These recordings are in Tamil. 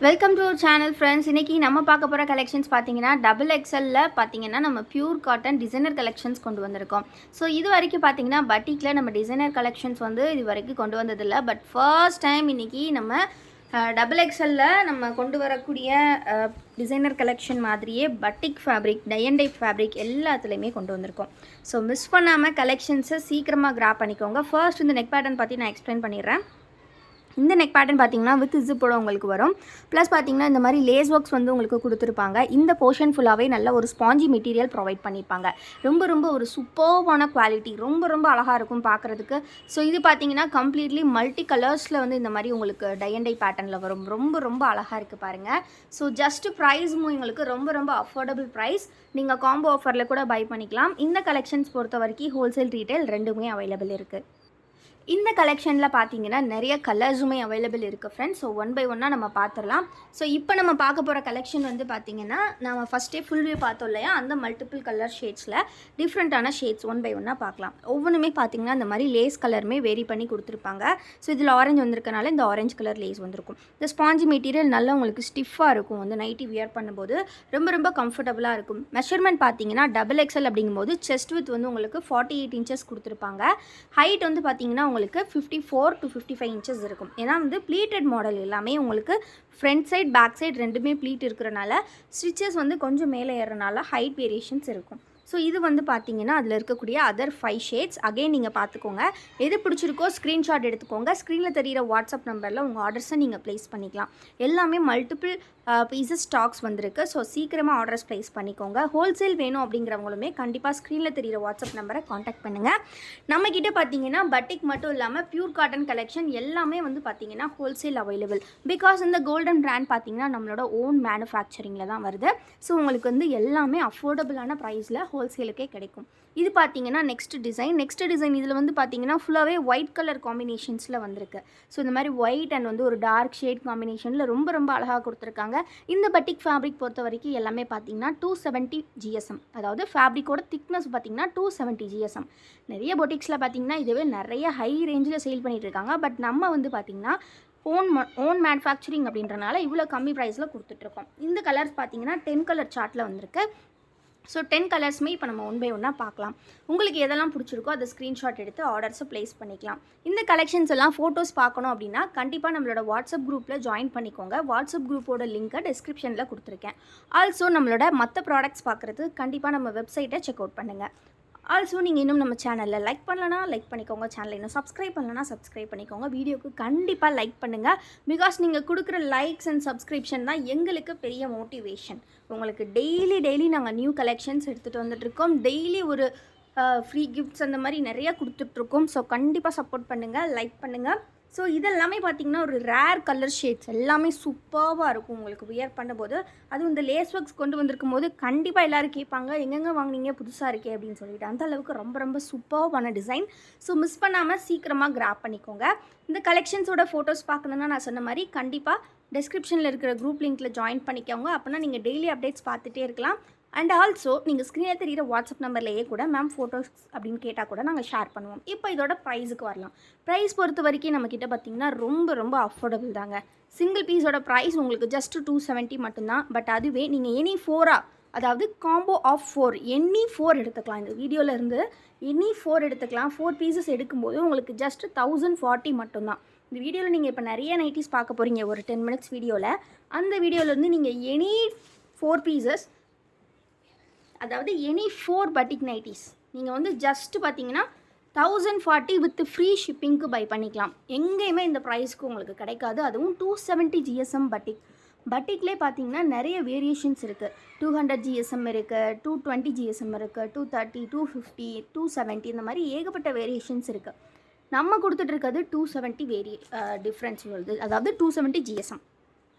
Welcome to our channel friends. இன்றைக்கி நம்ம பார்க்க போகிற கலெக்ஷன்ஸ் பார்த்தீங்கன்னா டபுள் எக்ஸலில் பார்த்தீங்கன்னா நம்ம பியூர் காட்டன் டிசைனர் கலெக்ஷன்ஸ் கொண்டு வந்திருக்கோம். ஸோ இது வரைக்கும் பார்த்தீங்கன்னா பட்டிக்கில் நம்ம டிசைனர் கலெக்ஷன்ஸ் வந்து இது வரைக்கும் கொண்டு வந்ததில்லை. பட் ஃபர்ஸ்ட் டைம் இன்றைக்கி நம்ம டபுள் எக்ஸலில் நம்ம கொண்டு வரக்கூடிய டிசைனர் கலெக்ஷன் மாதிரியே batik fabric, tie and dye fabric எல்லாத்துலேயுமே கொண்டு வந்திருக்கோம். ஸோ மிஸ் பண்ணாமல் கலெக்ஷன்ஸை சீக்கிரமாக கிராப் பண்ணிக்கோங்க. ஃபர்ஸ்ட் இந்த நெக் பேட்டர்ன் பற்றி நான் எக்ஸ்பிளைன் பண்ணிடுறேன். இந்த நெக் பேட்டர்ன் பார்த்தீங்கன்னா வித் ஜிப்போட உங்களுக்கு வரும். ப்ளஸ் பார்த்தீங்கன்னா இந்த மாதிரி லேஸ் ஒர்க்ஸ் வந்து உங்களுக்கு கொடுத்துருப்பாங்க. இந்த போர்ஷன் ஃபுல்லாகவே நல்ல ஒரு ஸ்பாஞ்சி மெட்டீரியல் ப்ரொவைட் பண்ணியிருப்பாங்க. ரொம்ப ஒரு சூப்பர்வான குவாலிட்டி, ரொம்ப அழகாக இருக்கும் பார்க்குறதுக்கு. ஸோ இது பார்த்தீங்கன்னா கம்ப்ளீட்லி மல்டி கலர்ஸில் வந்து இந்த மாதிரி உங்களுக்கு டை அண்ட் டை பேட்டர்னில் வரும். ரொம்ப அழகாக இருக்குது பாருங்கள். ஸோ ஜஸ்ட் ப்ரைஸும் உங்களுக்கு ரொம்ப அஃபோர்டபுள் ப்ரைஸ். நீங்கள் காம்போ ஆஃபரில் கூட பை பண்ணிக்கலாம். இந்த கலெக்ஷன்ஸ் பொறுத்த வரைக்கும் ஹோல்சேல் ரீட்டைல் ரெண்டுமே அவைலபிள் இருக்குது. இந்த கலெக்ஷனில் பார்த்தீங்கன்னா நிறைய கலர்ஸுமே அவைலபிள் இருக்குது ஃப்ரெண்ட்ஸ். ஸோ ஒன் பை ஒன்னாக நம்ம பார்த்துடலாம். ஸோ இப்போ நம்ம பார்க்க போகிற கலெக்ஷன் வந்து பார்த்திங்கன்னா நம்ம ஃபஸ்ட்டே ஃபுல் வியூ பார்த்தோம் இல்லையா, அந்த மல்டிபிள் கலர் ஷேட்ஸில் டிஃப்ரெண்ட்டான ஷேட்ஸ் ஒன் பை ஒன்னாக பார்க்கலாம். ஒவ்வொன்றுமே பார்த்திங்கன்னா இந்த மாதிரி லேஸ் கலருமே வேரி பண்ணி கொடுத்துருப்பாங்க. ஸோ இதில் ஆரஞ்சு வந்திருக்கனால இந்த ஆரஞ்சு கலர் லேஸ் வந்திருக்கும். இந்த ஸ்பாஞ்சி மெட்டீரியல் நல்லா உங்களுக்கு ஸ்டிஃபாக இருக்கும். வந்து நைட்டி வியர் பண்ணும்போது ரொம்ப கம்ஃபர்டபுளாக இருக்கும். மெஷர்மெண்ட் பார்த்தீங்கன்னா டபுள் எக்ஸல் அப்படிங்கும்போது செஸ்ட் வித் வந்து உங்களுக்கு 48 இன்ச்சஸ் கொடுத்துருப்பாங்க. ஹைட் வந்து பார்த்திங்கன்னா உங்களுக்கு 54 to 55 இன்ச்சஸ் இருக்கும். ஏன்னா வந்து ப்ளீட்டட் மாடல் எல்லாமே உங்களுக்கு ஃப்ரண்ட் சைட் பேக் சைட் ரெண்டுமே ப்ளீட் இருக்கிறனால ஸ்டிச்சஸ் வந்து கொஞ்சம் மேலே ஏறனால ஹைட் வேரியேஷன்ஸ் இருக்கும். ஸோ இது வந்து பார்த்தீங்கன்னா அதில் இருக்கக்கூடிய அதர் 5 ஷேட்ஸ் அகைன் நீங்கள் பார்த்துக்கோங்க. எது பிடிச்சிருக்கோ ஸ்க்ரீன்ஷாட் எடுத்துக்கோங்க. ஸ்க்ரீனில் தெரிகிற வாட்ஸ்அப் நம்பரில் உங்கள் ஆர்டர்ஸை நீங்கள் ப்ளேஸ் பண்ணிக்கலாம். எல்லாமே மல்டிபிள் பீசஸ் ஸ்டாக்ஸ் வந்திருக்கு. ஸோ சீக்கிரமாக ஆர்டர்ஸ் ப்ளேஸ் பண்ணிக்கோங்க. ஹோல்சேல் வேணும் அப்படிங்கிறவங்களுமே கண்டிப்பாக ஸ்க்ரீனில் தெரிகிற வாட்ஸ்அப் நம்பரை காண்டாக்ட் பண்ணுங்கள். நம்மக்கிட்ட பார்த்தீங்கன்னா பட்டிக் மட்டும் இல்லாமல் பியூர் காட்டன் கலெக்ஷன் எல்லாமே வந்து பார்த்தீங்கன்னா ஹோல்சேல் அவைலபிள். பிகாஸ் இந்த கோல்டன் பிராண்ட் பார்த்தீங்கன்னா நம்மளோட ஓன் மேனுஃபேக்சரிங்கில் தான் வருது. ஸோ உங்களுக்கு வந்து எல்லாமே அஃபோர்டபுளான ப்ரைஸில் ஹோல்சேலுக்கே கிடைக்கும். இது பார்த்தீங்கன்னா நெக்ஸ்ட் டிசைன் இதில் வந்து பார்த்தீங்கன்னா ஃபுல்லாகவே ஒயிட் கலர் காம்பினேஷன்ஸில் வந்திருக்கு. ஸோ இந்த மாதிரி ஒயிட் அண்ட் வந்து ஒரு டார்க் ஷேட் காம்பினேஷனில் ரொம்ப அழகாக கொடுத்துருக்காங்க. இந்த பட்டிக் ஃபேப்ரிக் பொறுத்த வரைக்கும் எல்லாமே பார்த்தீங்கன்னா 270 GSM. அதாவது ஃபேப்ரிக்கோட திக்னஸ் பார்த்தீங்கன்னா 270 GSM. நிறைய பொட்டிக்ஸில் பார்த்தீங்கன்னா இதுவே நிறைய ஹை ரேஞ்சில் சேல் பண்ணிகிட்டு இருக்காங்க. பட் நம்ம வந்து பார்த்தீங்கன்னா ஓன் மேனுஃபேக்சரிங் அப்படின்றனால இவ்வளோ கம்மி ப்ரைஸில் கொடுத்துட்ருக்கோம். இந்த கலர்ஸ் பார்த்தீங்கன்னா 10 கலர் சார்ட்டில் வந்திருக்கு. ஸோ 10 கலர்ஸுமே இப்போ நம்ம ஒன் பை ஒன்னாக பார்க்கலாம். உங்களுக்கு எதெல்லாம் பிடிச்சிருக்கோ அதை ஸ்க்ரீன்ஷாட் எடுத்து ஆர்டர்ஸை ப்ளேஸ் பண்ணிக்கலாம். இந்த கலெக்ஷன்ஸ் எல்லாம் ஃபோட்டோஸ் பார்க்கணும் அப்படின்னா கண்டிப்பாக நம்மளோட வாட்ஸ்அப் குரூப்பில் ஜாயின் பண்ணிக்கோங்க. வாட்ஸ்அப் குரூப்போட லிங்க்கை டிஸ்கிரிப்ஷனில் கொடுத்துருக்கேன். ஆல்சோ நம்மளோட மற்ற ப்ராடக்ட்ஸ் பார்க்குறது கண்டிப்பாக நம்ம வெப்சைட்டை செக் அவுட் பண்ணுங்கள். ஆல்சோ நீங்கள் இன்னும் நம்ம சேனலில் லைக் பண்ணலனா லைக் பண்ணிக்கோங்க. சேனலை இன்னும் சப்ஸ்கிரைப் பண்ணலனா சப்ஸ்கிரைப் பண்ணிக்கோங்க. வீடியோக்கு கண்டிப்பாக லைக் பண்ணுங்கள். பிகாஸ் நீங்கள் கொடுக்குற லைக்ஸ் அண்ட் சப்ஸ்கிரிப்ஷன் தான் எங்களுக்கு பெரிய மோட்டிவேஷன். உங்களுக்கு டெய்லி நாங்கள் நியூ கலெக்ஷன்ஸ் எடுத்துகிட்டு வந்துட்டுருக்கோம். டெய்லி ஒரு ஃப்ரீ கிஃப்ட்ஸ் அந்த மாதிரி நிறையா கொடுத்துட்ருக்கோம். ஸோ கண்டிப்பாக சப்போர்ட் பண்ணுங்கள், லைக் பண்ணுங்கள். ஸோ இதெல்லாமே பார்த்திங்கன்னா ஒரு ரேர் கலர் ஷேட்ஸ் எல்லாமே சூப்பராக இருக்கும் உங்களுக்கு வியர் பண்ணும்போது. அதுவும் இந்த லேஸ் ஒர்க்ஸ் கொண்டு வந்திருக்கும் போது கண்டிப்பாக எல்லோரும் கேட்பாங்க, எங்கெங்கே வாங்கினீங்க புதுசாக இருக்கே அப்படின்னு சொல்லிட்டு. அந்த அளவுக்கு ரொம்ப சூப்பரான டிசைன். ஸோ மிஸ் பண்ணாமல் சீக்கிரமாக கிராப் பண்ணிக்கோங்க. இந்த கலெக்ஷன்ஸோட ஃபோட்டோஸ் பார்க்கணுன்னா நான் சொன்ன மாதிரி கண்டிப்பாக டிஸ்கிரிப்ஷனில் இருக்கிற குரூப் லிங்க்கில் ஜாயின் பண்ணிக்கோங்க. அப்படின்னா நீங்கள் டெய்லி அப்டேட்ஸ் பார்த்துட்டே இருக்கலாம். அண்ட் ஆல்சோ நீங்கள் ஸ்க்ரீனில் தெரிகிற வாட்ஸ்அப் நம்பர்லேயே கூட மேம் ஃபோட்டோஸ் அப்படின்னு கேட்டால் கூட நாங்கள் ஷேர் பண்ணுவோம். இப்போ இதோட ப்ரைஸுக்கு வரலாம். ப்ரைஸ் பொறுத்த வரைக்கும் நம்மக்கிட்ட பார்த்திங்கன்னா ரொம்ப அஃபோர்டபுள் தாங்க. சிங்கிள் பீஸோட ப்ரைஸ் உங்களுக்கு ஜஸ்ட் 270 மட்டும்தான். பட் அதுவே நீங்கள் எனி 4 அதாவது காம்போ ஆஃப் 4 எனி 4 எடுத்துக்கலாம். இந்த வீடியோவில் இருந்து எனி 4 எடுத்துக்கலாம். 4 பீசஸ் எடுக்கும்போது உங்களுக்கு ஜஸ்ட் 1040 மட்டும்தான். இந்த வீடியோவில் நீங்கள் இப்போ நிறைய நைட்டிஸ் பார்க்க போகிறீங்க ஒரு 10 மினிட்ஸ் வீடியோவில். அந்த வீடியோவிலேருந்து நீங்கள் எனி 4 பீசஸ், அதாவது எனி 4 பட்டிக் நைட்டிஸ் நீங்கள் வந்து ஜஸ்ட்டு பார்த்தீங்கன்னா 1040 வித் ஃப்ரீ ஷிப்பிங்க்கு பை பண்ணிக்கலாம். எங்கேயுமே இந்த ப்ரைஸ்க்கு உங்களுக்கு கிடைக்காது. அதுவும் 270 GSM பட்டிக்லேயே பார்த்தீங்கன்னா நிறைய வேரியேஷன்ஸ் இருக்குது. 200 GSM இருக்குது, 220 GSM இருக்குது, 230, 250, 270 இந்த மாதிரி ஏகப்பட்ட வேரியேஷன்ஸ் இருக்குது. நம்ம கொடுத்துட்ருக்கிறது 270 டிஃப்ரென்ஸ் வருது. அதாவது 270 GSM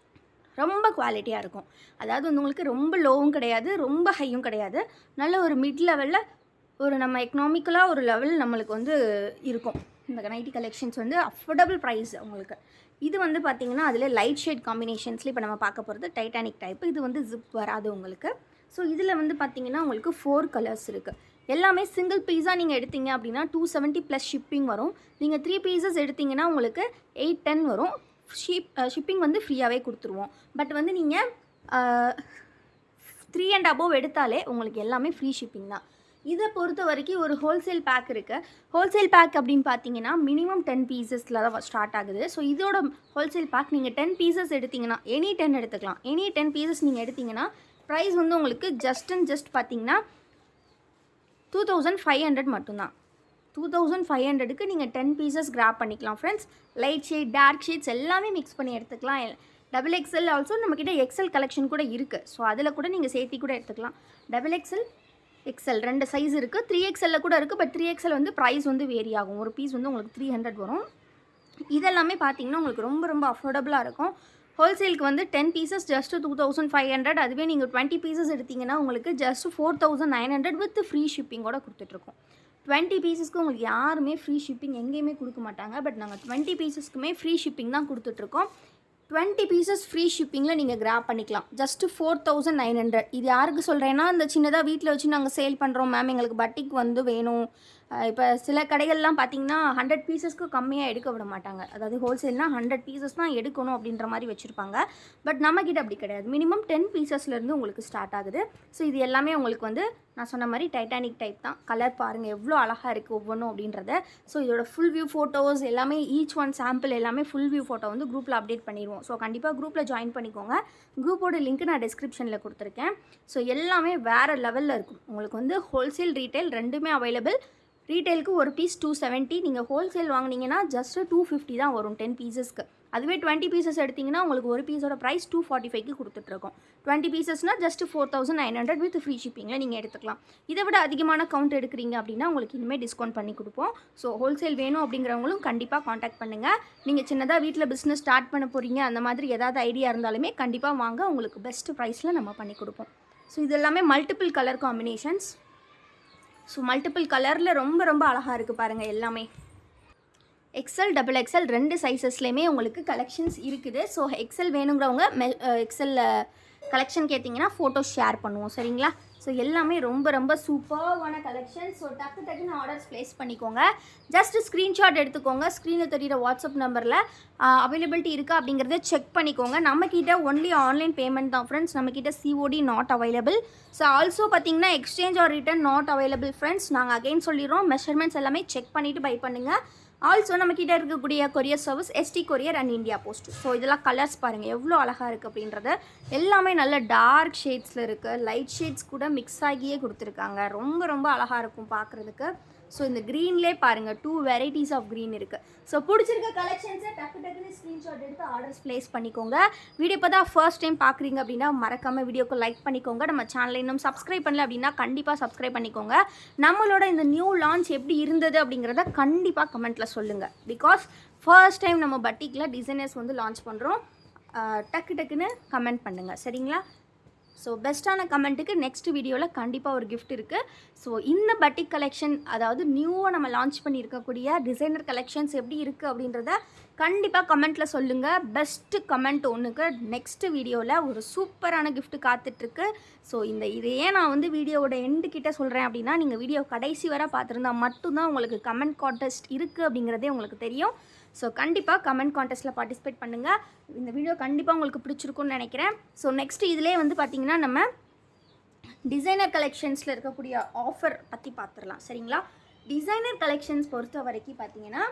ரொம்ப குவாலிட்டியாக இருக்கும். அதாவது வந்து உங்களுக்கு ரொம்ப லோவும் கிடையாது, ரொம்ப ஹையும் கிடையாது. நல்ல ஒரு மிட் லெவலில் ஒரு நம்ம எக்கனாமிக்கலாக ஒரு லெவல் நம்மளுக்கு வந்து இருக்கும். இந்த நைட்டி கலெக்ஷன்ஸ் வந்து அஃபோர்டபுள் ப்ரைஸ் உங்களுக்கு. இது வந்து பார்த்திங்கன்னா அதில் லைட் ஷேட் காம்பினேஷன்ஸில் இப்போ நம்ம பார்க்க போகிறது டைட்டானிக் டைப்பு. இது வந்து ஜிப் வராது உங்களுக்கு. ஸோ இதில் வந்து பார்த்திங்கன்னா உங்களுக்கு 4 கலர்ஸ் இருக்குது. எல்லாமே சிங்கிள் பீஸாக நீங்கள் எடுத்தீங்க அப்படின்னா 270 ப்ளஸ் ஷிப்பிங் வரும். நீங்கள் 3 பீசஸ் எடுத்திங்கன்னா உங்களுக்கு 810 வரும். ஷிப்பிங் வந்து ஃப்ரீயாகவே கொடுத்துருவோம். பட் வந்து நீங்கள் 3 அண்ட் அபோவ் எடுத்தாலே உங்களுக்கு எல்லாமே ஃப்ரீ ஷிப்பிங் தான். இதை பொறுத்த வரைக்கும் ஒரு ஹோல்சேல் பேக் இருக்குது. ஹோல்சேல் பேக் அப்படின்னு பார்த்தீங்கன்னா மினிமம் 10 பீசஸில் தான் ஸ்டார்ட் ஆகுது. ஸோ இதோட ஹோல்சேல் பேக் நீங்கள் 10 பீசஸ் எடுத்திங்கன்னா எனி 10 எடுத்துக்கலாம். எனி 10 பீசஸ் நீங்கள் எடுத்திங்கன்னா ப்ரைஸ் வந்து உங்களுக்கு ஜஸ்ட் பார்த்தீங்கன்னா 2500 மட்டும்தான். 2500க்கு நீங்கள் 10 பீசஸ் கிராப் பண்ணிக்கலாம் friends. Light shade, dark shades எல்லாமே மிக்ஸ் பண்ணி எடுத்துக்கலாம். XXL ஆல்சோ நம்மக்கிட்ட எக்ஸல் கலெக்ஷன் கூட இருக்குது. ஸோ அதில் கூட நீங்கள் சேர்த்தி கூட எடுத்துக்கலாம். XXL, XL 2 சைஸ் இருக்குது. 3XL கூட இருக்குது. பட் 3XL வந்து ப்ரைஸ் வந்து வேரி ஆகும். ஒரு பீஸ் வந்து உங்களுக்கு 300 வரும். இதெல்லாமே பார்த்தீங்கன்னா உங்களுக்கு ரொம்ப அஃபோர்டபுளாக இருக்கும். ஹோல்சேலுக்கு வந்து 10 பீசஸ் ஜஸ்ட் 2500. அதுவே நீங்கள் 20 பீசஸ் எடுத்திங்கன்னா உங்களுக்கு ஜஸ்ட் 4900 வித் ஃப்ரீ ஷிப்பிங்கோட கொடுத்துட்ருக்கோம். 20 பீசஸ்க்கு உங்களுக்கு யாருமே ஃப்ரீ ஷிப்பிங் எங்கேயுமே கொடுக்க மாட்டாங்க. பட் நாங்கள் 20 பீசஸ்க்குமே ஃப்ரீ ஷிப்பிங் தான் கொடுத்துட்ருக்கோம். 20 பீசஸ் ஃப்ரீ ஷிப்பிங்கில் நீங்கள் கிராப் பண்ணிக்கலாம். ஜஸ்ட் 4900. இது யாருக்கு சொல்கிறேன்னா, இந்த சின்னதாக வீட்டில் வச்சு நாங்கள் சேல் பண்ணுறோம் மேம், எங்களுக்கு பட்டிக் வந்து வேணும். இப்போ சில கடைகள்லாம் பார்த்தீங்கன்னா 100 பீசஸ்க்கு கம்மியாக எடுக்க விட மாட்டாங்க. அதாவது ஹோல்சேல்னால் 100 பீசஸ் தான் எடுக்கணும் அப்படின்ற மாதிரி வச்சுருப்பாங்க. பட் நம்மக்கிட்ட அப்படி கிடையாது. மினிமம் 10 பீசஸ்லேருந்து உங்களுக்கு ஸ்டார்ட் ஆகுது. ஸோ இது எல்லாமே உங்களுக்கு வந்து நான் சொன்ன மாதிரி டைட்டானிக் டைப் தான். கலர் பாருங்கள் எவ்வளோ அழகாக இருக்குது ஒவ்வொன்றும் அப்படின்றத. ஸோ இதோட ஃபுல் வியூ ஃபோட்டோஸ் எல்லாமே ஈச் ஒன் சாம்பிள் எல்லாமே ஃபுல் வியூ ஃபோட்டோ வந்து குரூப்பில் அப்டேட் பண்ணிடுவோம். ஸோ கண்டிப்பாக குரூப்பில் ஜாயின் பண்ணிக்கோங்க. குரூப்போட லிங்க் நான் டிஸ்கிரிப்ஷனில் கொடுத்துருக்கேன். ஸோ எல்லாமே வேறு லெவலில் இருக்கும். உங்களுக்கு வந்து ஹோல்சேல் ரீட்டைல் ரெண்டுமே அவைலபிள். ரீட்டைலுக்கு ஒரு பீஸ் 270. நீங்கள் ஹோல்சேல் வாங்கினீங்கன்னா ஜஸ்ட்டு 250 தான் வரும் 10 பீசஸ்க்கு. அதுவே 20 பீசஸ் எடுத்திங்கன்னா உங்களுக்கு ஒரு பீஸோட ப்ரைஸ் 245க்கு கொடுத்துட்ருக்கோம். 20 பீசஸ்னால் ஜஸ்ட் 4900 வித் ஃப்ரீ ஷிப்பிங்கில் நீங்கள் எடுத்துக்கலாம். இதை விட அதிகமான கவுண்ட் எடுக்கிறீங்க அப்படின்னா உங்களுக்கு இனிமேல் டிஸ்கவுண்ட் பண்ணி கொடுப்போம். ஸோ ஹோல்சேல் வேணும் அப்படிங்கிறவங்களும் கண்டிப்பாக காண்டாக்ட் பண்ணுங்கள். நீங்கள் சின்னதாக வீட்டில் பிஸ்னஸ் ஸ்டார்ட் பண்ண போகிறீங்க, அந்த மாதிரி ஏதாவது ஐடியா இருந்தாலுமே கண்டிப்பாக வாங்க, உங்களுக்கு பெஸ்ட் ப்ரைஸில் நம்ம பண்ணி கொடுப்போம். ஸோ இது எல்லாமே multiple colour combinations. So multiple கலரில் ரொம்ப அழகாக இருக்குது பாருங்கள் எல்லாமே. XL, XXL 2 சைஸஸ்லேயுமே உங்களுக்கு கலெக்ஷன்ஸ் இருக்குது. ஸோ XL வேணுங்கிறவங்க XL கலெக்ஷன் கேட்டிங்கன்னா ஃபோட்டோஸ் ஷேர் பண்ணுவோம், சரிங்களா? ஸோ எல்லாமே ரொம்ப சூப்பர்வான கலெக்ஷன். ஸோ டக்குன்னு ஆர்டர்ஸ் ப்ளேஸ் பண்ணிக்கோங்க. ஜஸ்ட் ஸ்க்ரீன்ஷாட் எடுத்துக்கோங்க. ஸ்க்ரீனில் தெரிகிற வாட்ஸ்அப் நம்பரில் அவைலபிலிட்டி இருக்கா அப்படிங்கிறத செக் பண்ணிக்கோங்க. நம்மக்கிட்ட ஒன்லி ஆன்லைன் பேமெண்ட் தான் ஃப்ரெண்ட்ஸ். நம்மக்கிட்ட COD not available. So also பார்த்தீங்கன்னா exchange or return not available friends. நாங்கள் அகைன் சொல்லிடுறோம், மெஷர்மெண்ட்ஸ் எல்லாமே செக் பண்ணிவிட்டு பை பண்ணுங்கள். ஆல்சோ நம்மக்கிட்ட இருக்கக்கூடிய courier service ST courier and India post. So இதெல்லாம் கலர்ஸ் பாருங்கள் எவ்வளோ அழகாக இருக்குது அப்படின்றது. எல்லாமே நல்ல டார்க் ஷேட்ஸில் இருக்குது. லைட் ஷேட்ஸ் கூட மிக்ஸ் ஆகியே கொடுத்துருக்காங்க. ரொம்ப அழகாக இருக்கும் பார்க்குறதுக்கு. ஸோ இந்த க்ரீன்லே பாருங்கள் 2 வெரைட்டிஸ் ஆஃப் க்ரீன் இருக்குது. ஸோ பிடிச்சிருக்க கலெக்ஷன்ஸை டக்குன்னு ஸ்க்ரீன்ஷாட் எடுத்து ஆர்டர்ஸ் ப்ளேஸ் பண்ணிக்கோங்க. வீடியோ இப்போ தான் ஃபர்ஸ்ட் டைம் பார்க்குறீங்க அப்படின்னா மறக்காமல் வீடியோக்கு லைக் பண்ணிக்கோங்க. நம்ம சேனலை இன்னும் சப்ஸ்கிரைப் பண்ணல அப்படின்னா கண்டிப்பாக சப்ஸ்கிரைப் பண்ணிக்கோங்க. நம்மளோட இந்த நியூ லான்ச் எப்படி இருந்தது அப்படிங்கிறத கண்டிப்பாக கமெண்ட்டில் சொல்லுங்கள். பிகாஸ் ஃபர்ஸ்ட் டைம் நம்ம பட்டிக்கில் டிசைனர்ஸ் வந்து லான்ச் பண்ணுறோம். டக்குன்னு கமெண்ட் பண்ணுங்கள், சரிங்களா? ஸோ பெஸ்ட்டான கமெண்ட்டுக்கு நெக்ஸ்ட் வீடியோவில் கண்டிப்பாக ஒரு கிஃப்ட் இருக்குது. ஸோ இந்த பட்டிக் கலெக்ஷன், அதாவது நியூவாக நம்ம லான்ச் பண்ணியிருக்கக்கூடிய டிசைனர் கலெக்ஷன்ஸ் எப்படி இருக்குது அப்படின்றத கண்டிப்பாக கமெண்ட்டில் சொல்லுங்கள். பெஸ்ட்டு கமெண்ட் ஒன்றுக்கு நெக்ஸ்ட்டு வீடியோவில் ஒரு சூப்பரான கிஃப்ட் காத்துட்ருக்கு. ஸோ இதையே நான் வந்து வீடியோவோட எண்டு கிட்ட சொல்கிறேன் அப்படின்னா, நீங்கள் வீடியோ கடைசி வரை பார்த்துருந்தா மட்டும்தான் உங்களுக்கு கமெண்ட் கான்டெஸ்ட் இருக்குது அப்படிங்கிறதே உங்களுக்கு தெரியும். ஸோ கண்டிப்பாக கமெண்ட் கான்டெஸ்ட்டில் பார்ட்டிசிபேட் பண்ணுங்கள். இந்த வீடியோ கண்டிப்பாக உங்களுக்கு பிடிச்சிருக்குன்னு நினைக்கிறேன். ஸோ நெக்ஸ்ட்டு இதிலே வந்து பார்த்திங்கன்னா நம்ம டிசைனர் கலெக்ஷன்ஸில் இருக்கக்கூடிய ஆஃபர் பற்றி பார்த்துடலாம், சரிங்களா? டிசைனர் கலெக்ஷன்ஸ் பொறுத்த வரைக்கும் பார்த்திங்கன்னா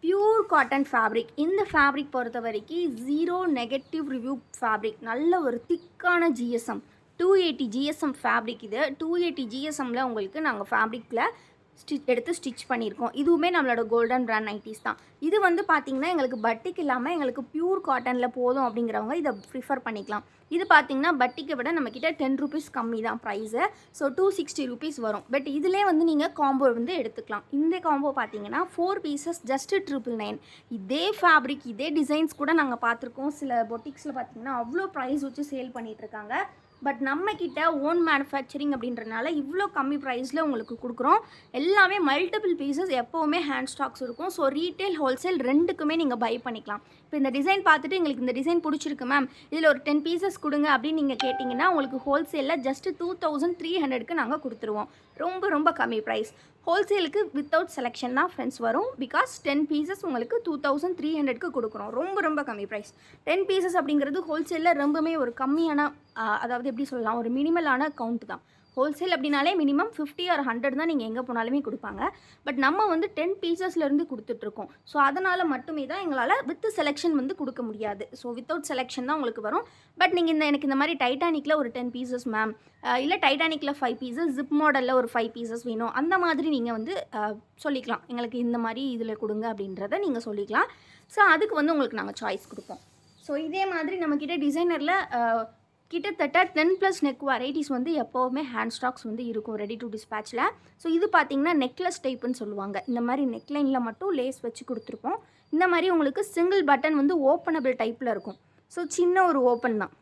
பியூர் காட்டன் ஃபேப்ரிக். இந்த ஃபேப்ரிக் பொறுத்த வரைக்கும் 0 நெகட்டிவ் ரிவ்யூ ஃபேப்ரிக். நல்ல ஒரு திக்கான GSM 280 GSM ஃபேப்ரிக். இது 280 GSMல உங்களுக்கு நாங்கள் ஃபேப்ரிக்கில் ஸ்டிச் பண்ணியிருக்கோம். இதுவுமே நம்மளோட கோல்டன் பிராண்ட் நைட்டிஸ் தான். இது வந்து பார்த்திங்கன்னா எங்களுக்கு பட்டிக் இல்லாமல் எங்களுக்கு பியூர் காட்டனில் போதும் அப்படிங்கிறவங்க இதை ப்ரிஃபர் பண்ணிக்கலாம். இது பார்த்திங்கன்னா பட்டிக்கை விட நம்மக்கிட்ட 10 ரூபீஸ் கம்மி தான் ப்ரைஸு. ஸோ 260 ரூபீஸ் வரும். பட் இதிலே வந்து நீங்கள் காம்போ வந்து எடுத்துக்கலாம். இந்த காம்போ பார்த்திங்கன்னா 4 பீசஸ் ஜஸ்ட் 999. இதே ஃபேப்ரிக் இதே டிசைன்ஸ் கூட நாங்கள் பார்த்துருக்கோம். சில பொட்டிக்ஸில் பார்த்திங்கன்னா அவ்வளோ ப்ரைஸ் வச்சு சேல் பண்ணிகிட்ருக்காங்க. பட் நம்மக்கிட்ட ஓன் மேனுஃபேக்சரிங் அப்படின்றனால இவ்வளோ கம்மி ப்ரைஸில் உங்களுக்கு கொடுக்குறோம். எல்லாமே மல்டிபிள் பீசஸ் எப்போவுமே ஹேண்ட் ஸ்டாக்ஸ் இருக்கும். ஸோ ரீட்டெயில் ஹோல்சேல் ரெண்டுக்குமே நீங்கள் பை பண்ணிக்கலாம். இப்போ இந்த டிசைன் பார்த்துட்டு எங்களுக்கு இந்த டிசைன் பிடிச்சிருக்கு மேம், இதில் ஒரு 10 பீசஸ் கொடுங்க அப்படின்னு நீங்கள் கேட்டிங்கன்னா உங்களுக்கு ஹோல்சேலில் ஜஸ்ட்டு 2300க்கு நாங்கள் கொடுத்துருவோம். ரொம்ப ரொம்ப கம்மி ப்ரைஸ். ஹோல்சேலுக்கு வித்தவுட் செலெக்ஷன் தான் ஃப்ரெண்ட்ஸ் வரும். பிகாஸ் 10 பீசஸ் உங்களுக்கு 2300க்கு கொடுக்குறோம். ரொம்ப ரொம்ப கம்மி ப்ரைஸ். 10 பீசஸ் அப்படிங்கிறது ஹோல்சேலில் ரொம்பவே ஒரு கம்மியான அதாவது எப்படி சொல்லலாம், ஒரு மினிமலான கவுண்ட் தான். ஹோல்சேல் அப்படின்னாலே மினிமம் 50 ஆர் 100 தான் நீங்கள் எங்கே போனாலுமே கொடுப்பாங்க. பட் நம்ம வந்து 10 பீசஸ்லேருந்து கொடுத்துட்ருக்கோம். ஸோ அதனால் மட்டுமே தான் எங்களால் வித் செலெக்ஷன் வந்து கொடுக்க முடியாது. ஸோ வித்தவுட் செலெக்ஷன் தான் உங்களுக்கு வரும். பட் நீங்கள் எனக்கு இந்த மாதிரி டைட்டானிக்கில் ஒரு 10 பீசஸ் மேம், இல்லை டைட்டானிக்கில் 5 பீசஸ், ஜிப் மாடலில் ஒரு 5 பீசஸ் வேணும், அந்த மாதிரி நீங்கள் வந்து சொல்லிக்கலாம். எங்களுக்கு இந்த மாதிரி இதில் கொடுங்க அப்படின்றத நீங்கள் சொல்லிக்கலாம். ஸோ அதுக்கு வந்து உங்களுக்கு நாங்கள் சாய்ஸ் கொடுப்போம். ஸோ இதே மாதிரி நம்மக்கிட்ட டிசைனரில் கிட்டத்தட்ட 10+ நெக் வெரைட்டிஸ் வந்து எப்போவுமே ஹேண்ட் ஸ்டாக்ஸ் வந்து இருக்கும் ரெடி டு டிஸ்பேச்சில். ஸோ இது பார்த்திங்கன்னா நெக்லஸ் டைப்புன்னு சொல்லுவாங்க. இந்த மாதிரி நெக்லைனில் மட்டும் லேஸ் வச்சு கொடுத்துருப்போம். இந்த மாதிரி உங்களுக்கு சிங்கிள் பட்டன் வந்து ஓப்பனபிள் டைப்பில் இருக்கும். ஸோ சின்ன ஒரு ஓப்பன் தான்.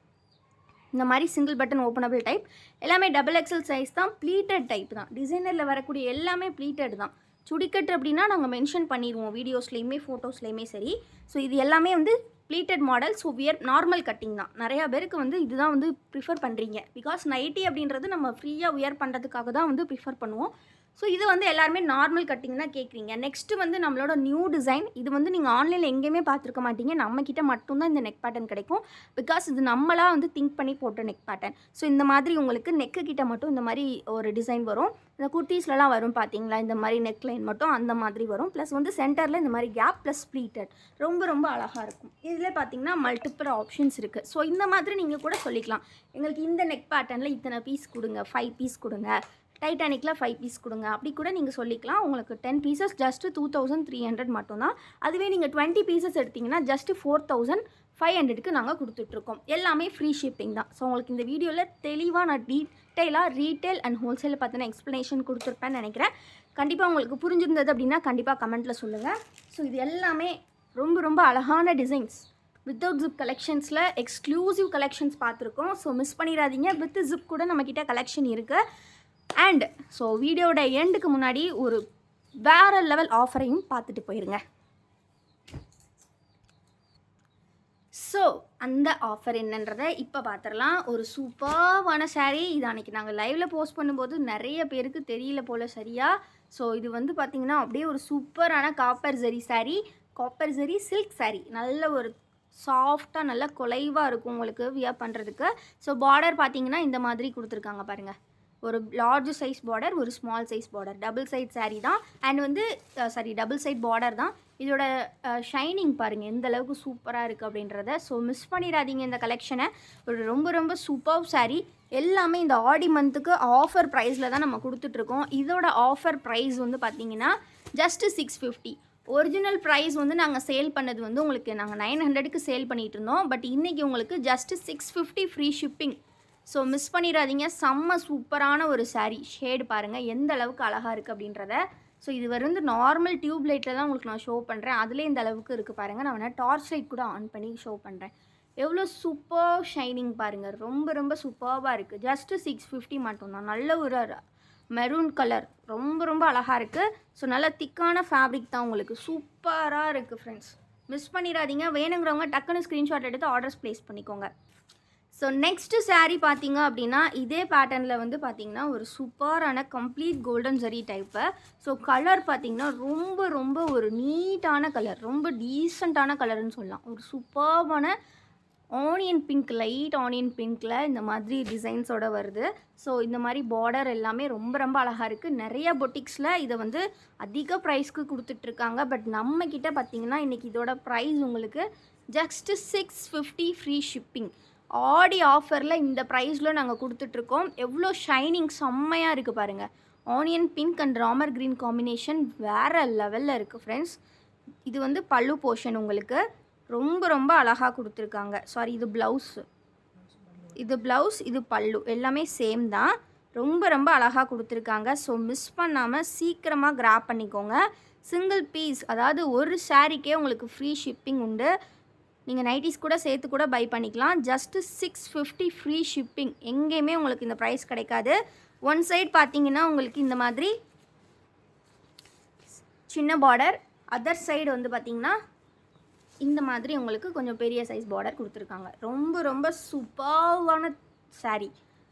இந்த மாதிரி சிங்கிள் பட்டன் ஓப்பனபிள் டைப். எல்லாமே XXL சைஸ் தான். ப்ளீட்டட் டைப் தான். டிசைனரில் வரக்கூடிய எல்லாமே ப்ளீட்டட் தான். சுடிக்கட்டு அப்படின்னா நாங்கள் மென்ஷன் பண்ணிடுவோம் வீடியோஸ்லேயுமே ஃபோட்டோஸ்லேயுமே சரி. ஸோ இது எல்லாமே வந்து pleated model. So normal cutting தான். நிறையா பேருக்கு வந்து இதுதான் வந்து ப்ரிஃபர் பண்ணுறீங்க. பிகாஸ் நைட்டி அப்படின்றது நம்ம ஃப்ரீயாக வியர் பண்ணுறதுக்காக தான் வந்து ப்ரிஃபர் பண்ணுவோம். ஸோ இது வந்து எல்லாருமே நார்மல் கட்டிங் தான் கேட்குறீங்க. நெக்ஸ்ட்டு வந்து நம்மளோட நியூ டிசைன். இது வந்து நீங்கள் ஆன்லைனில் எங்கேயுமே பார்த்துருக்க மாட்டீங்க. நம்மக்கிட்ட மட்டும்தான் இந்த நெக் பேட்டர்ன் கிடைக்கும். பிகாஸ் இது நம்மளாக வந்து திங்க் பண்ணி போட்ட நெக் பேட்டர்ன். ஸோ இந்த மாதிரி உங்களுக்கு நெக்கு கிட்ட மட்டும் இந்த மாதிரி ஒரு டிசைன் வரும். இந்த குர்த்தீஸ்லலாம் வரும் பார்த்தீங்களா, இந்த மாதிரி நெக் லைன் மட்டும் அந்த மாதிரி வரும். ப்ளஸ் வந்து சென்டரில் இந்த மாதிரி கேப் ப்ளஸ் ப்ளீட்டட் ரொம்ப ரொம்ப அழகாக இருக்கும். இதில் பார்த்தீங்கன்னா மல்டிபிள் ஆப்ஷன்ஸ் இருக்குது. ஸோ இந்த மாதிரி நீங்கள் கூட சொல்லிக்கலாம், எங்களுக்கு இந்த நெக் பேட்டர்னில் இத்தனை பீஸ் கொடுங்க, 5 பீஸ் கொடுங்க, டைட்டானிக்கில் 5 பீஸ் கொடுங்க, அப்படி கூட நீங்கள் சொல்லிக்கலாம். உங்களுக்கு 10 பீசஸ் ஜஸ்ட்டு 2300 மட்டும்தான். அதுவே நீங்கள் 20 பீசஸ் எடுத்திங்கன்னா ஜஸ்ட்டு 4500க்கு நாங்கள் கொடுத்துட்ருக்கோம். எல்லாமே ஃப்ரீ ஷிப்பிங் தான். ஸோ உங்களுக்கு இந்த வீடியோவில் தெளிவாக நான் டீட்டெயிலாக ரீட்டெயில் அண்ட் ஹோல்சேலில் பார்த்தினா எக்ஸ்ப்ளனேஷன் கொடுத்துருப்பேன்னு நினைக்கிறேன். கண்டிப்பாக உங்களுக்கு புரிஞ்சிருந்தது அப்படின்னா கண்டிப்பாக கமெண்ட்டில் சொல்லுங்கள். ஸோ இது எல்லாமே ரொம்ப ரொம்ப அழகான டிசைன்ஸ். வித்தவுட் ஜிப் கலெக்ஷன்ஸில் எக்ஸ்க்ளூசிவ் கலெக்ஷன்ஸ் பார்த்துருக்கோம். ஸோ மிஸ் பண்ணிடாதீங்க. வித் ஜிப் கூட நம்மக்கிட்ட கலெக்ஷன் இருக்குது. அண்ட் ஸோ வீடியோட எண்டுக்கு முன்னாடி ஒரு வேறு லெவல் ஆஃபரையும் பார்த்துட்டு போயிருங்க. ஸோ அந்த ஆஃபர் என்னன்றதை இப்போ பார்த்துடலாம். ஒரு சூப்பர்வான சாரீ. இது அன்றைக்கி நாங்கள் லைவில் போஸ்ட் பண்ணும்போது நிறைய பேருக்கு தெரியல போல் சரியா. ஸோ இது வந்து பார்த்திங்கன்னா அப்படியே ஒரு சூப்பரான copper zari sari, copper zari silk sari. நல்ல ஒரு சாஃப்டாக நல்ல குலைவாக இருக்கும் உங்களுக்கு வியர் பண்ணுறதுக்கு. ஸோ பார்டர் பார்த்திங்கன்னா இந்த மாதிரி கொடுத்துருக்காங்க பாருங்கள். ஒரு லார்ஜ் சைஸ் பார்டர், ஒரு small size border, double side sari தான். அண்ட் வந்து டபுள் சைட் பார்டர் தான். இதோட ஷைனிங் பாருங்கள் எந்த அளவுக்கு சூப்பராக இருக்குது அப்படின்றத. ஸோ மிஸ் பண்ணிடாதீங்க இந்த கலெக்ஷனை. ஒரு ரொம்ப ரொம்ப சூப்பர் சாரீ. எல்லாமே இந்த ஆடி மந்த்துக்கு ஆஃபர் ப்ரைஸில் தான் நம்ம கொடுத்துட்ருக்கோம். இதோட ஆஃபர் ப்ரைஸ் வந்து பார்த்திங்கன்னா ஜஸ்ட்டு 650. ஒரிஜினல் ப்ரைஸ் வந்து நாங்கள் சேல் பண்ணது வந்து உங்களுக்கு நாங்கள் 900க்கு சேல் பண்ணிகிட்டு இருந்தோம். பட் இன்றைக்கி உங்களுக்கு just 650 free shipping. So miss பண்ணிடாதீங்க. செம்ம சூப்பரான ஒரு சாரீ. ஷேடு பாருங்கள் எந்த அளவுக்கு அழகாக இருக்குது அப்படின்றத. ஸோ இது வந்து நார்மல் டியூப் லைட்டில் தான் உங்களுக்கு நான் ஷோ பண்ணுறேன். அதிலே இந்த அளவுக்கு இருக்குது பாருங்கள். நான் வேணால் டார்ச் லைட் கூட ஆன் பண்ணி ஷோ பண்ணுறேன். எவ்வளோ சூப்பர் ஷைனிங் பாருங்கள். ரொம்ப ரொம்ப சூப்பராக இருக்குது. ஜஸ்ட்டு 650 மட்டும்தான். நல்ல ஒரு மெரூன் கலர். ரொம்ப ரொம்ப அழகாக இருக்குது. ஸோ நல்ல திக்கான ஃபேப்ரிக் தான் உங்களுக்கு. சூப்பராக இருக்குது ஃப்ரெண்ட்ஸ். மிஸ் பண்ணிடாதீங்க. வேணுங்கிறவங்க டக்குன்னு ஸ்க்ரீன்ஷாட் எடுத்து ஆர்டர்ஸ் ப்ளேஸ் பண்ணிக்கோங்க. ஸோ நெக்ஸ்ட்டு சாரீ பார்த்திங்க அப்படின்னா இதே பேட்டர்னில் வந்து பார்த்திங்கன்னா ஒரு சூப்பரான complete golden zari type. So colour பார்த்திங்கன்னா ரொம்ப ரொம்ப ஒரு நீட்டான கலர், ரொம்ப டீசெண்டான கலர்னு சொல்லலாம். ஒரு சூப்பர்பான ஆனியன் பிங்க், லைட் ஆனியன் பிங்க்கில் இந்த மாதிரி டிசைன்ஸோடு வருது. ஸோ இந்த மாதிரி பார்டர் எல்லாமே ரொம்ப ரொம்ப அழகாக இருக்குது. நிறைய பொட்டிக்ஸில் இதை வந்து அதிக ப்ரைஸ்க்கு கொடுத்துட்ருக்காங்க. பட் நம்மக்கிட்ட பார்த்திங்கன்னா இன்றைக்கி இதோட ப்ரைஸ் உங்களுக்கு ஜஸ்ட்டு 650 ஃப்ரீ ஷிப்பிங். ஆடி ஆஃபரில் இந்த ப்ரைஸில் நாங்கள் கொடுத்துட்ருக்கோம். எவ்வளோ ஷைனிங் செம்மையாக இருக்குது பாருங்கள். Onion pink and Ramar green combination வேறு லெவலில் இருக்குது ஃப்ரெண்ட்ஸ். இது வந்து பல்லு போர்ஷன் உங்களுக்கு ரொம்ப ரொம்ப அழகாக கொடுத்துருக்காங்க. சாரி, இது ப்ளவுஸு, இது ப்ளவுஸ், இது பல்லு எல்லாமே சேம் தான். ரொம்ப ரொம்ப அழகாக கொடுத்துருக்காங்க. ஸோ மிஸ் பண்ணாமல் சீக்கிரமாக கிராப் பண்ணிக்கோங்க. சிங்கிள் பீஸ், அதாவது ஒரு சாரீக்கே உங்களுக்கு ஃப்ரீ ஷிப்பிங் உண்டு. நீங்கள் நைட்டிஸ் கூட சேர்த்து கூட பை பண்ணிக்கலாம். Just 650 free shipping. எங்கேயுமே உங்களுக்கு இந்த ப்ரைஸ் கிடைக்காது. ஒன் சைட் பார்த்தீங்கன்னா உங்களுக்கு இந்த மாதிரி சின்ன பார்டர், அதர் சைடு வந்து பார்த்திங்கன்னா இந்த மாதிரி உங்களுக்கு கொஞ்சம் பெரிய சைஸ் பார்டர் கொடுத்துருக்காங்க. ரொம்ப ரொம்ப சூப்பர்வான saree.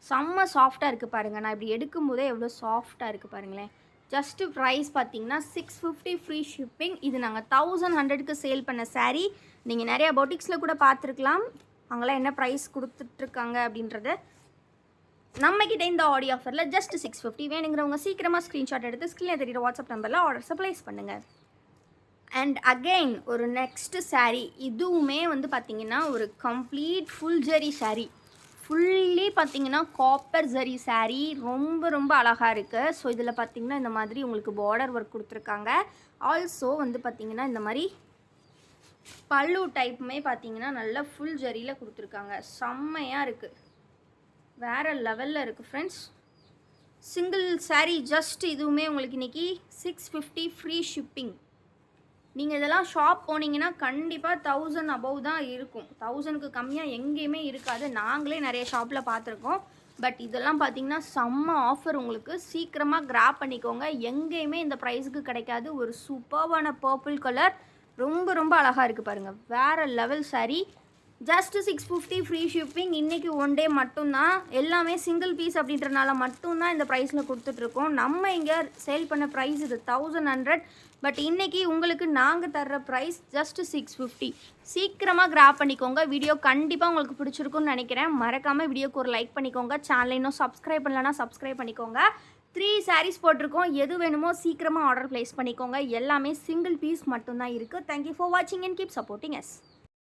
செம்ம சாஃப்டாக இருக்குது பாருங்கள். நான் இப்படி எடுக்கும்போதே எவ்வளோ சாஃப்டாக இருக்குது பாருங்களேன். ஜஸ்ட்டு ப்ரைஸ் பார்த்தீங்கன்னா 650 ஃப்ரீ ஷிப்பிங். இது நாங்கள் 1100க்கு சேல் பண்ண saree. நீங்கள் நிறையா பொட்டிக்ஸில் கூட பார்த்துருக்கலாம். அங்கெல்லாம் என்ன ப்ரைஸ் கொடுத்துட்ருக்காங்க அப்படின்றத. நம்மக்கிட்ட இந்த ஆடி ஆஃபரில் ஜஸ்ட் 650 வேணுங்கிறவங்க சீக்கிரமாக ஸ்க்ரீன்ஷாட் எடுத்து ஸ்க்ரீனில் தெரியுற வாட்ஸ்அப் நம்பரில் ஆர்டர்ஸை ப்ளேஸ் பண்ணுங்கள். அண்ட் அகெயின் ஒரு நெக்ஸ்ட்டு saree. இதுவுமே வந்து பார்த்திங்கன்னா ஒரு complete full zari saree. Fully பார்த்திங்கன்னா காப்பர் ஜரி saree. ரொம்ப ரொம்ப அழகாக இருக்குது. ஸோ இதில் பார்த்திங்கன்னா இந்த மாதிரி உங்களுக்கு பார்டர் ஒர்க் கொடுத்துருக்காங்க. ஆல்சோ வந்து பார்த்திங்கன்னா இந்த மாதிரி பல்லு டைப்புமே பார்த்திங்கன்னா நல்லா ஃபுல் ஜரியில் கொடுத்துருக்காங்க. செம்மையாக இருக்குது. வேறு லெவலில் இருக்குது ஃப்ரெண்ட்ஸ். சிங்கிள் saree ஜஸ்ட் இதுவுமே உங்களுக்கு இன்றைக்கி 650 ஃப்ரீ ஷிப்பிங். நீங்கள் இதெல்லாம் ஷாப் போனீங்கன்னா கண்டிப்பாக 1000 அபவ் தான் இருக்கும். 1000க்கு கம்மியாக எங்கேயுமே இருக்காது. நாங்களே நிறைய ஷாப்பில் பார்த்துருக்கோம். பட் இதெல்லாம் பார்த்தீங்கன்னா செம்ம ஆஃபர். உங்களுக்கு சீக்கிரமாக கிராப் பண்ணிக்கோங்க. எங்கேயுமே இந்த ப்ரைஸுக்கு கிடைக்காது. ஒரு சூப்பர்வான பர்பிள் கலர் ரொம்ப ரொம்ப அழகாக இருக்குது பாருங்கள். வேறு level saree. Just 650 free shipping. இன்றைக்கி ஒன் டே மட்டும்தான். எல்லாமே சிங்கிள் பீஸ் அப்படின்றனால மட்டும்தான் இந்த ப்ரைஸில் கொடுத்துட்ருக்கோம். நம்ம இங்கே சேல் பண்ண ப்ரைஸ் இது 1100. பட் இன்றைக்கி உங்களுக்கு நாங்கள் தர்ற ப்ரைஸ் ஜஸ்ட்டு 650. சீக்கிரமாக கிராப் பண்ணிக்கோங்க. வீடியோ கண்டிப்பாக உங்களுக்கு பிடிச்சிருக்குன்னு நினைக்கிறேன். மறக்காமல் வீடியோக்கு ஒரு லைக் பண்ணிக்கோங்க. சேனலை இன்னும் சப்ஸ்கிரைப் பண்ணலன்னா சப்ஸ்கிரைப் பண்ணிக்கோங்க. 3 sarees போட்டிருக்கோம். எது வேணுமோ சீக்கிரமாக ஆர்டர் ப்ளேஸ் பண்ணிக்கோங்க. எல்லாமே சிங்கிள் பீஸ் மட்டும்தான் இருக்குது. தேங்க்யூ ஃபார் வாட்சிங் அண்ட் கீப் சப்போர்ட்டிங் எஸ்.